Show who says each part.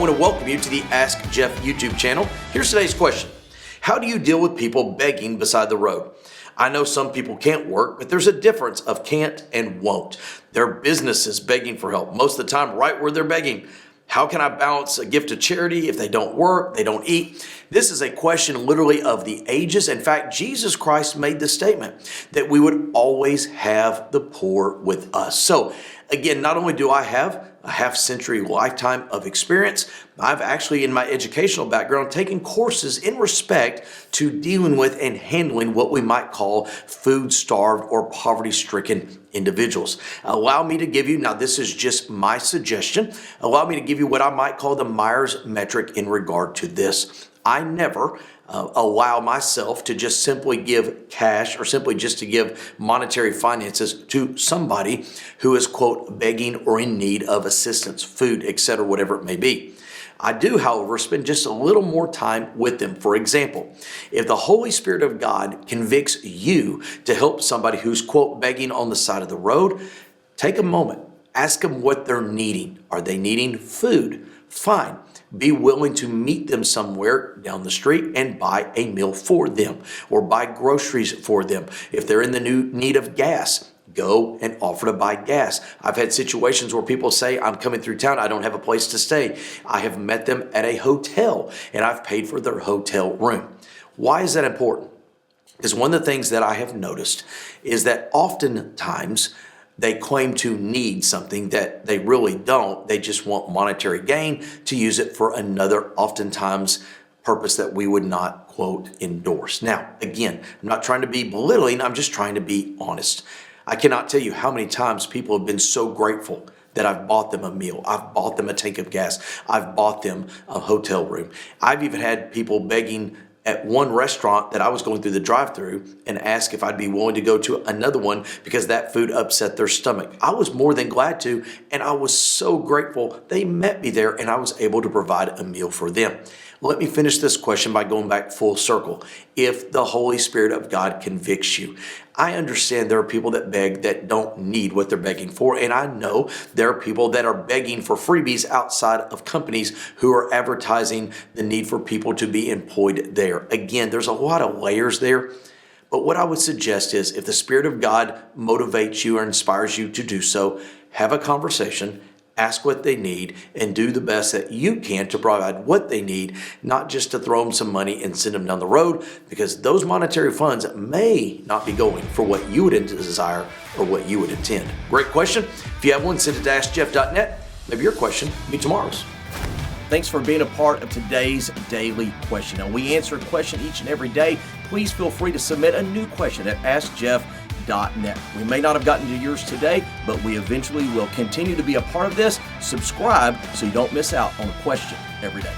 Speaker 1: want to welcome you to the Ask Jeff YouTube channel. Here's today's question. How do you deal with people begging beside the road? I know some people can't work, but there's a difference of can't and won't. Their businesses begging for help, most of the time right where they're begging. How can I balance a gift of charity if they don't work, they don't eat? This is a question literally of the ages. In fact, Jesus Christ made the statement that we would always have the poor with us. So again, not only do I have a half-century lifetime of experience, I've actually, in my educational background, taken courses in respect to dealing with and handling what we might call food-starved or poverty-stricken individuals. Allow me to give you, now this is just my suggestion, allow me to give you what I might call the Myers metric in regard to this. I never allow myself to just simply give cash or simply just to give monetary finances to somebody who is, quote, begging or in need of assistance, food, etc., whatever it may be. I do, however, spend just a little more time with them. For example, if the Holy Spirit of God convicts you to help somebody who's, quote, begging on the side of the road, take a moment, ask them what they're needing. Are they needing food? Fine. Be willing to meet them somewhere down the street and buy a meal for them or buy groceries for them. If they're in the need of gas, go and offer to buy gas. I've had situations where people say, I'm coming through town, I don't have a place to stay. I have met them at a hotel and I've paid for their hotel room. Why is that important? Because one of the things that I have noticed is that oftentimes they claim to need something that they really don't. They just want monetary gain to use it for another, oftentimes, purpose that we would not, quote, endorse. Now, again, I'm not trying to be belittling. I'm just trying to be honest. I cannot tell you how many times people have been so grateful that I've bought them a meal. I've bought them a tank of gas. I've bought them a hotel room. I've even had people begging at one restaurant that I was going through the drive-thru and asked if I'd be willing to go to another one because that food upset their stomach. I was more than glad to, and I was so grateful they met me there and I was able to provide a meal for them. Let me finish this question by going back full circle. If the Holy Spirit of God convicts you, I understand there are people that beg that don't need what they're begging for, and I know there are people that are begging for freebies outside of companies who are advertising the need for people to be employed there. Again, there's a lot of layers there, but what I would suggest is if the Spirit of God motivates you or inspires you to do so, have a conversation, ask what they need, and do the best that you can to provide what they need, not just to throw them some money and send them down the road, because those monetary funds may not be going for what you would desire or what you would intend. Great question. If you have one, send it to AskJeff.net. Maybe your question will be tomorrow's. Thanks for being a part of today's daily question. Now, we answer a question each and every day. Please feel free to submit a new question at AskJeff.net. We may not have gotten to yours today, but we eventually will continue to be a part of this. Subscribe so you don't miss out on a question every day.